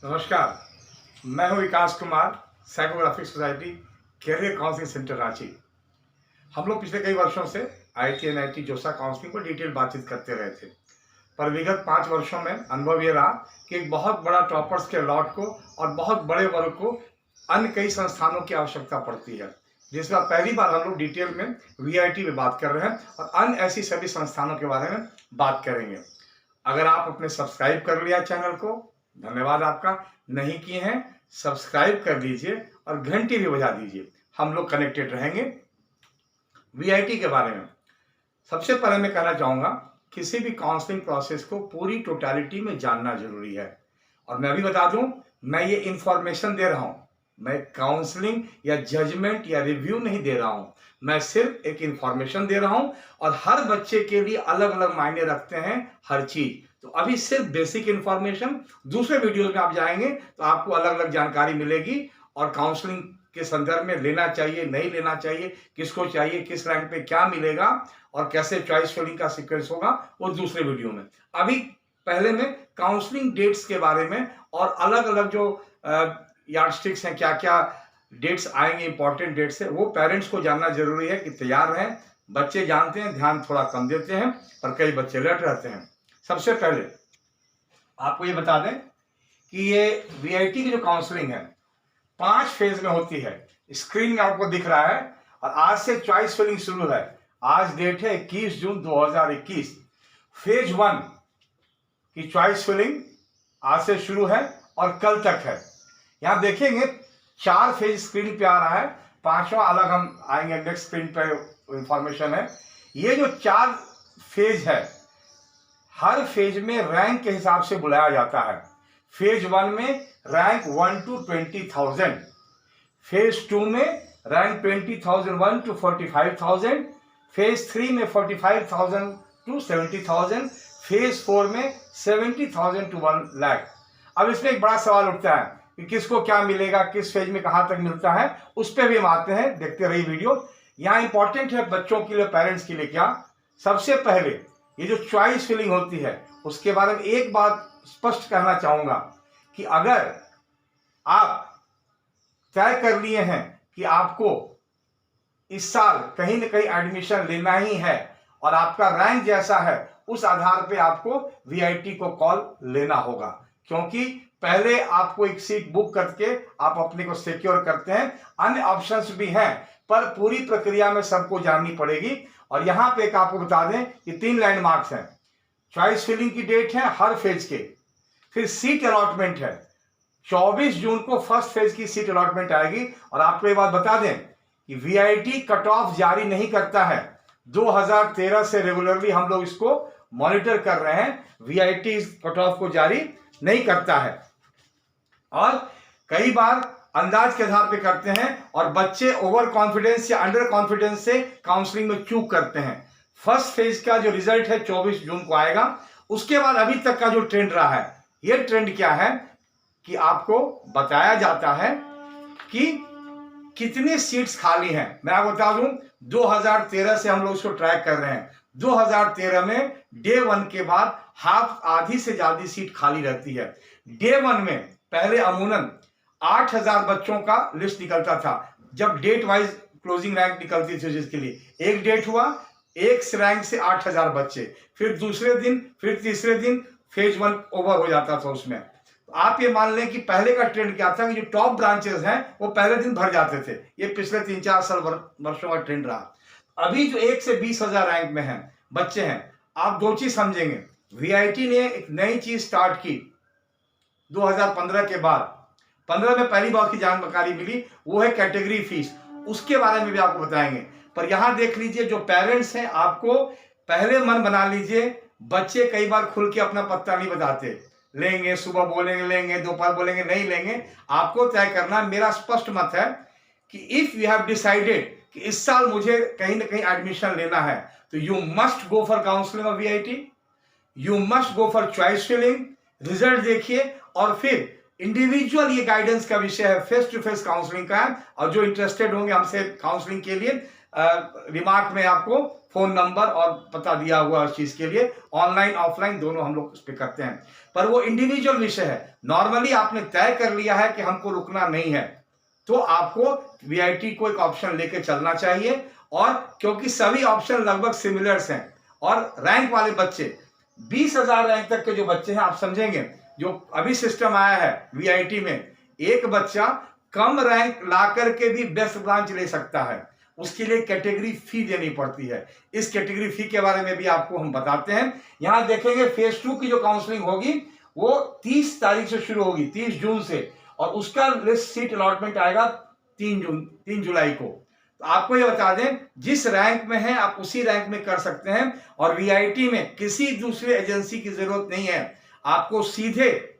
नमस्कार, मैं हूं Vikas Kumar, psychographic society, career counselling centre Ranchi. हम लोग पिछले कई वर्षों से आईटी एनआईटी जोसा काउंसलिंग पर डिटेल बातचीत करते रहे थे, पर विगत 5 वर्षों में अनुभव ये रहा कि एक बहुत बड़ा टॉपर्स के लॉट को और बहुत बड़े वर्ग को अन्य कई संस्थानों की आवश्यकता पड़ती है, जिस बार पहली बार हम लोग डिटेल में वीआईटी में बात कर रहे हैं और अन्य ऐसी सभी संस्थानों के बारे में बात करेंगे। अगर आप अपने सब्सक्राइब कर लिया चैनल को, धन्यवाद आपका। नहीं किए हैं, सब्सक्राइब कर दीजिए और घंटी भी बजा दीजिए। हम लोग कनेक्टेड रहेंगे। वीआईटी के बारे में सबसे पहले मैं कहना चाहूँगा, किसी भी काउंसलिंग प्रोसेस को पूरी टोटलिटी में जानना जरूरी है। और मैं भी बता दूं, मैं ये इंफॉर्मेशन दे रहा हूँ, मैं काउंसलिंग या जजमेंट या रिव्यू नहीं दे रहा हूँ, मैं सिर्फ एक इंफॉर्मेशन दे रहा हूँ। और हर बच्चे के लिए अलग अलग मायने रखते हैं हर चीज। तो अभी सिर्फ बेसिक इंफॉर्मेशन, दूसरे वीडियो में आप जाएंगे तो आपको अलग अलग जानकारी मिलेगी और काउंसलिंग के संदर्भ में लेना चाहिए, नहीं लेना चाहिए, किसको चाहिए, किस रैंक पे क्या मिलेगा और कैसे चॉइस फिलिंग का सीक्वेंस होगा, वो दूसरे वीडियो में। अभी पहले में काउंसलिंग डेट्स के बारे में और अलग अलग जो यार्डस्टिक्स हैं, क्या क्या डेट्स आएंगे, इंपॉर्टेंट डेट्स है, वो पेरेंट्स को जानना जरूरी है कि तैयार रहें। बच्चे जानते हैं, ध्यान थोड़ा कम देते हैं और कई बच्चे लेट रहते हैं। सबसे पहले आपको ये बता दें कि ये वीआईटी की जो काउंसलिंग है 5 फेज में होती है। स्क्रीन में आपको दिख रहा है और आज से चॉइस फिलिंग शुरू है। आज डेट है 21 जून 2021। फेज 1 की चॉइस फिलिंग आज से शुरू है और कल तक है। यहां देखेंगे 4 फेज स्क्रीन पे आ रहा है, 5वां अलग हम आएंगे, नेक्स्ट स्क्रीन पे इंफॉर्मेशन है। ये जो 4 फेज है, हर फेज में रैंक के हिसाब से बुलाया जाता है। फेज 1 में रैंक 1 to 20,000, फेज 2 में रैंक 20,001 to 45,000, फेज 3 में 45,000 to 70,000, फेज 4 में 70,000 to 1 लाख। अब इसमें एक बड़ा सवाल उठता है कि किसको क्या मिलेगा, किस फेज में कहां तक मिलता है, उस पर भी हम आते हैं, देखते रहिए वीडियो। यहां इंपॉर्टेंट है बच्चों के लिए, पेरेंट्स के लिए क्या, सबसे पहले ये जो चॉइस फिलिंग होती है उसके बारे में एक बात स्पष्ट करना चाहूंगा कि अगर आप तय कर लिए हैं कि आपको इस साल कहीं ना कहीं एडमिशन लेना ही है और आपका रैंक जैसा है, उस आधार पे आपको वीआईटी को कॉल लेना होगा, क्योंकि पहले आपको एक सीट बुक करके आप अपने को सिक्योर करते हैं। अन्य ऑप्शंस भी हैं, पर पूरी प्रक्रिया में सबको जाननी पड़ेगी। और यहां पे एक आपको बता दें कि 3 लैंडमार्क्स हैं। चॉइस फिलिंग की डेट है हर फेज के, फिर सीट अलॉटमेंट है। 24 जून को फर्स्ट फेज की सीट अलॉटमेंट आएगी। और आपको ये बात बता दें कि वीआईटी कट ऑफ जारी नहीं करता है। 2013 से रेगुलरली हम लोग इसको मॉनिटर कर रहे हैं, वीआईटी इस कट ऑफ को जारी नहीं करता है। और कई बार अंदाज के आधार पे करते हैं और बच्चे ओवर कॉन्फिडेंस या अंडर कॉन्फिडेंस से काउंसलिंग में चूक करते हैं। फर्स्ट फेज का जो रिजल्ट है 24 जून को आएगा। उसके बाद अभी तक का जो ट्रेंड रहा है, ये ट्रेंड क्या है कि आपको बताया जाता है कि कितनी सीट्स खाली हैं। मैं आपको बता दूं, 2013 से हम लोग इसको ट्रैक कर रहे हैं। 2013 में डे 1 के बाद आधी से ज्यादा सीट खाली रहती है। डे 1 में पहले अमूमन 8,000 बच्चों का लिस्ट निकलता था, जब डेट वाइज क्लोजिंग रैंक निकलती थी जिसके लिए। एक डेट हुआ, एक रैंक से 8,000 बच्चे, फिर दूसरे दिन, फिर तीसरे दिन फेज 1 ओवर हो जाता था उसमें। तो आप ये मान लें कि पहले का ट्रेंड क्या था कि जो टॉप ब्रांचेस हैं वो पहले दिन भर जाते थे। ये पिछले 3-4 साल वर्षों का ट्रेंड रहा। अभी जो 1 से 20,000 रैंक में हैं बच्चे हैं, आप 2 चीज समझेंगे। वीआईटी ने एक नई चीज स्टार्ट की 2015 के बाद। 15 में पहली बार की जानकारी मिली, वो है कैटेगरी फीस। उसके बारे में भी आपको बताएंगे। पर यहां देख लीजिए, जो पेरेंट्स हैं, आपको पहले मन बना लीजिए। बच्चे कई बार खुल के अपना पत्ता नहीं बताते, लेंगे सुबह बोलेंगे लेंगे, दोपहर बोलेंगे नहीं लेंगे। आपको तय करना, मेरा स्पष्ट मत है कि इफ यू हैव डिसाइडेड कि इस साल मुझे कहीं ना कहीं एडमिशन लेना है, तो you must go for counselling of VIT, you must go for choice filling. Result देखिए और फिर इंडिविजुअल, ये गाइडेंस का विषय है, फेस टू फेस काउंसलिंग का है। और जो इंटरेस्टेड होंगे हमसे काउंसलिंग के लिए, रिमार्क में आपको फोन नंबर और पता दिया हुआ उस चीज के लिए। ऑनलाइन ऑफलाइन दोनों हम लोग उस पर करते हैं, पर वो इंडिविजुअल विषय है। नॉर्मली आपने तय कर लिया है कि हमको रुकना नहीं है, तो आपको वीआईटी को एक ऑप्शन लेके चलना चाहिए। और क्योंकि सभी ऑप्शन लगभग सिमिलर्स हैं, और रैंक वाले बच्चे 20,000 रैंक तक के जो बच्चे हैं, आप समझेंगे जो अभी सिस्टम आया है वीआईटी में, एक बच्चा कम रैंक ला करके भी बेस्ट ब्रांच ले सकता है। उसके लिए कैटेगरी फी देनी पड़ती है। इस कैटेगरी फी के बारे में भी आपको हम बताते हैं। यहां देखेंगे फेज 2 की जो काउंसलिंग होगी वो 30 तारीख से शुरू होगी, 30 जून से, और उसका लिस्ट सीट अलॉटमेंट आएगा 3 जुलाई को। तो आपको ये बता दें, जिस रैंक में है आप उसी रैंक में कर सकते हैं, और वीआईटी में किसी दूसरे एजेंसी की जरूरत नहीं है। आपको सीधे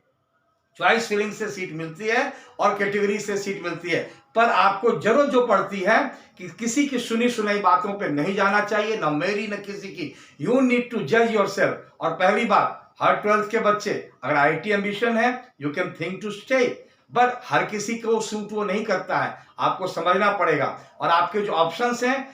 चॉइस फिलिंग से सीट मिलती है और कैटेगरी से सीट मिलती है। पर आपको जरूरत जो पड़ती है कि किसी की सुनी सुनाई बातों पे नहीं जाना चाहिए, ना मेरी ना किसी की। यू नीड टू जज योरसेल्फ। और पहली बात, हर 12th के बच्चे, अगर आईटी एम्बिशन है you can think to stay, but हर किसी को सूट वो नहीं करता है, आपको समझना पड़ेगा। और आपके जो ऑप्शंस हैं,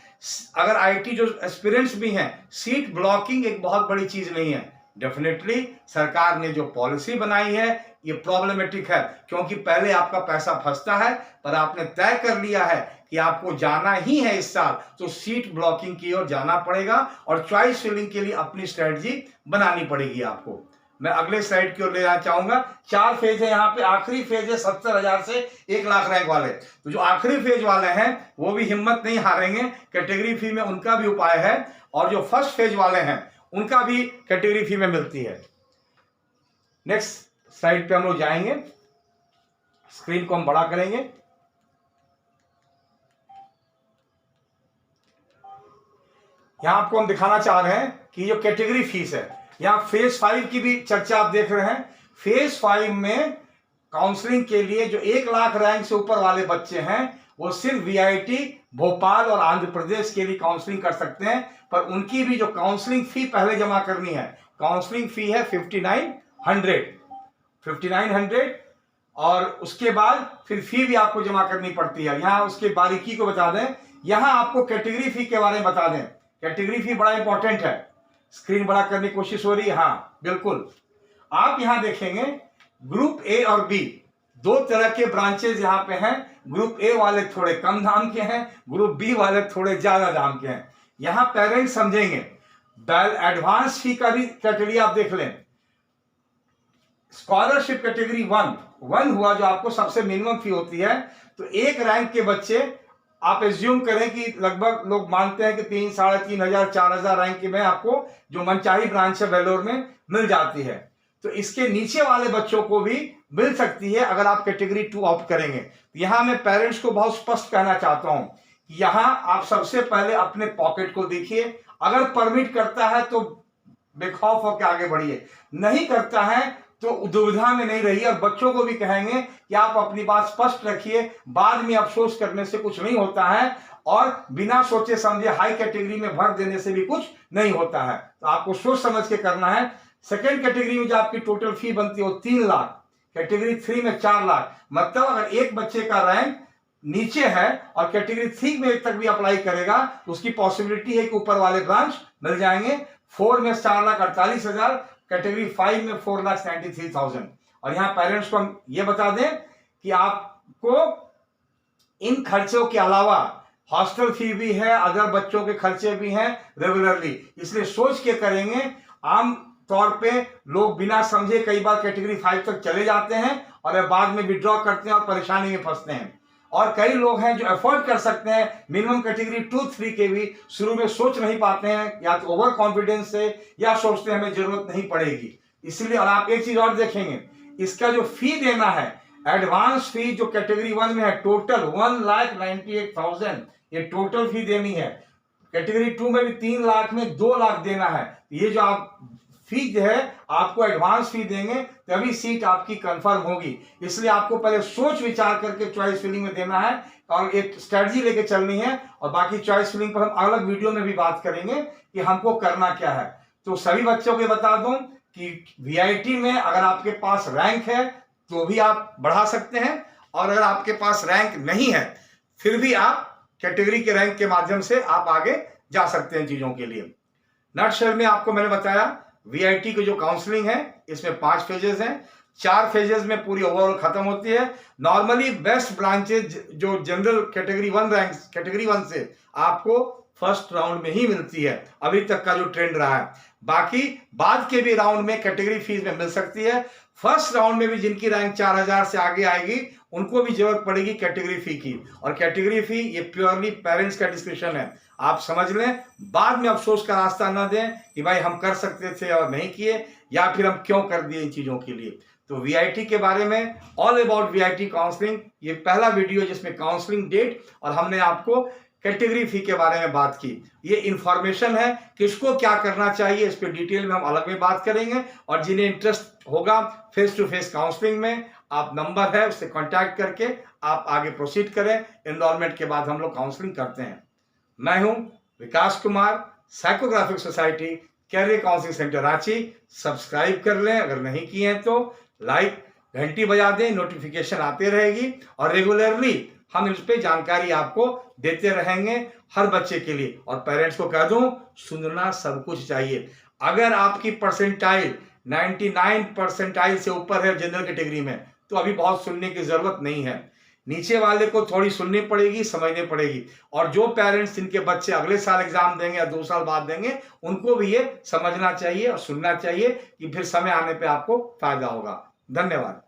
अगर आईटी जो एस्पिरेंट्स भी हैं, सीट ब्लॉकिंग एक बहुत बड़ी चीज नहीं है। डेफिनेटली सरकार ने जो पॉलिसी बनाई है ये प्रॉब्लमेटिक है, क्योंकि पहले आपका पैसा फंसता है, पर आपने तय कर लिया है कि आपको जाना ही है इस साल, तो सीट ब्लॉकिंग की ओर जाना पड़ेगा और चॉइस फिलिंग के लिए अपनी स्ट्रेटजी बनानी पड़ेगी आपको। मैं अगले स्लाइड की ओर ले जाना चाहूंगा। 4 फेज है यहाँ पे। आखिरी फेज है 70,000 से 1 लाख रैंक वाले। तो जो आखिरी फेज वाले हैं वो भी हिम्मत नहीं हारेंगे, कैटेगरी फी में उनका भी उपाय है, और जो फर्स्ट फेज वाले हैं उनका भी कैटेगरी फी में मिलती है। नेक्स्ट स्लाइड पे हम लोग जाएंगे, स्क्रीन को हम बड़ा करेंगे। यहां आपको हम दिखाना चाह रहे हैं कि जो कैटेगरी फीस है, यहां फेज 5 की भी चर्चा आप देख रहे हैं। फेज 5 में काउंसलिंग के लिए जो 1 लाख रैंक से ऊपर वाले बच्चे हैं वो सिर्फ वीआईटी भोपाल और आंध्र प्रदेश के लिए काउंसलिंग कर सकते हैं, पर उनकी भी जो काउंसलिंग फी पहले जमा करनी है, काउंसलिंग फी है 5900, और उसके बाद फिर फी भी आपको जमा करनी पड़ती है। यहां उसके बारीकी को बता दें, यहां आपको कैटेगरी फी के बारे में बता दें। कैटेगरी फी बड़ा इंपॉर्टेंट है। स्क्रीन बड़ा करने की कोशिश हो रही है, हाँ बिल्कुल। आप यहां देखेंगे ग्रुप ए और बी, 2 तरह के ब्रांचेज यहां पे हैं। ग्रुप ए वाले थोड़े कम दाम के हैं, ग्रुप बी वाले थोड़े ज्यादा दाम के हैं। यहां पेरेंट्स समझेंगे। एडवांस फी का भी कैटेगरी आप देख लें। स्कॉलरशिप कैटेगरी 1 हुआ, जो आपको सबसे मिनिमम फी होती है। तो 1 रैंक के बच्चे आप एज्यूम करें कि लगभग लोग मानते हैं कि 3, 3,500, 4,000 रैंक में आपको जो मनचाही ब्रांच है वेलोर में मिल जाती है। तो इसके नीचे वाले बच्चों को भी मिल सकती है अगर आप कैटेगरी 2 ऑप्ट करेंगे। तो यहां मैं पेरेंट्स को बहुत स्पष्ट कहना चाहता हूं कि यहां आप सबसे पहले अपने पॉकेट को देखिए। अगर परमिट करता है तो बेखौफ होकर आगे बढ़िए, नहीं करता है तो दुविधा में नहीं रहिए। और बच्चों को भी कहेंगे कि आप अपनी बात स्पष्ट रखिए, बाद में अफसोस करने से कुछ नहीं होता है, और बिना सोचे समझे हाई कैटेगरी में भर देने से भी कुछ नहीं होता है। तो आपको सोच समझ के करना है। सेकेंड कैटेगरी में जो आपकी टोटल फी बनती है वो 3 लाख, कैटेगरी 3 में 4 लाख। मतलब अगर एक बच्चे का रैंक नीचे है और कैटेगरी 3 में तक भी अप्लाई करेगा तो उसकी पॉसिबिलिटी है कि ऊपर वाले ब्रांच मिल जाएंगे। 4 में 4,48,000, कैटेगरी 5 में 4,93,000। और यहां पेरेंट्स को हम ये बता दें कि आपको इन खर्चों के अलावा हॉस्टल फी भी है, अदर बच्चों के खर्चे भी हैं रेगुलरली, इसलिए सोच के करेंगे। आम तौर पे लोग बिना समझे कई बार कैटेगरी 5 तक चले जाते हैं और बाद में विड्रॉ करते हैं और परेशानी में फंसते हैं। और कई लोग हैं जो अफोर्ड कर सकते हैं मिनिमम कैटेगरी 2, 3 के भी, शुरू में सोच नहीं पाते हैं, या तो ओवर कॉन्फिडेंस से, या सोचते हैं हमें जरूरत नहीं पड़ेगी, इसलिए। और आप एक चीज और देखेंगे, इसका जो फी देना है, एडवांस फी जो कैटेगरी 1 में है टोटल 1,98,000, ये टोटल फी देनी है। कैटेगरी 2 में भी 3 लाख में 2 लाख देना है। ये जो आप फी जो है आपको एडवांस फी देंगे तभी सीट आपकी कंफर्म होगी, इसलिए आपको पहले सोच विचार करके चॉइस फिलिंग में देना है और एक स्ट्रेटजी लेके चलनी है। और बाकी चॉइस फिलिंग पर हम अलग वीडियो में भी बात करेंगे कि हमको करना क्या है। तो सभी बच्चों को बता दूं कि वीआईटी में अगर आपके पास रैंक है तो भी आप बढ़ा सकते हैं, और अगर आपके पास रैंक नहीं है फिर भी आप कैटेगरी के रैंक के माध्यम से आप आगे जा सकते हैं चीजों के लिए। नटशेल में आपको मैंने बताया वीआईटी की जो काउंसलिंग है इसमें 5 फेजेस हैं। 4 फेजेस में पूरी ओवरऑल खत्म होती है। नॉर्मली बेस्ट ब्रांचेज जो जनरल कैटेगरी 1 रैंक कैटेगरी 1 से आपको फर्स्ट राउंड में ही मिलती है, अभी तक का जो ट्रेंड रहा है। बाकी बाद के भी राउंड में कैटेगरी फीस में मिल सकती है। फर्स्ट राउंड में भी जिनकी रैंक 4000 से आगे आएगी उनको भी जरूरत पड़ेगी कैटेगरी फी की, और कैटेगरी फी ये प्योरली पेरेंट्स का डिस्क्रिप्शन है, आप समझ लें। बाद में अफसोस का रास्ता ना दें कि भाई हम कर सकते थे और नहीं किए, या फिर हम क्यों कर दिए इन चीजों के लिए। तो वीआईटी के बारे में ऑल अबाउट वीआईटी काउंसलिंग, ये पहला वीडियो जिसमें काउंसलिंग डेट और हमने आपको कैटेगरी फी के बारे में बात की। ये इंफॉर्मेशन है, किसको क्या करना चाहिए इस पे डिटेल में हम अलग में बात करेंगे। और जिन्हें इंटरेस्ट होगा फेस टू फेस काउंसलिंग में, आप नंबर है उससे कांटेक्ट करके आप आगे प्रोसीड करें। एनरोलमेंट के बाद हम लोग काउंसलिंग करते हैं। मैं हूं Vikas Kumar, psychographic society career counselling centre Ranchi. Subscribe कर लें अगर नहीं किए हैं तो, लाइक घंटी बजा दें, नोटिफिकेशन आते रहेगी, और रेगुलरली हम इस पे जानकारी आपको देते रहेंगे हर बच्चे के लिए। और पेरेंट्स को कह दूं, सुनना सब कुछ चाहिए। अगर आपकी परसेंटाइल 99 परसेंटाइल से ऊपर है जनरल कैटेगरी में, तो अभी बहुत सुनने की जरूरत नहीं है। नीचे वाले को थोड़ी सुननी पड़ेगी, समझनी पड़ेगी। और जो पेरेंट्स जिनके बच्चे अगले साल एग्जाम देंगे या 2 साल बाद देंगे, उनको भी ये समझना चाहिए और सुनना चाहिए कि फिर समय आने पे आपको फायदा होगा। धन्यवाद।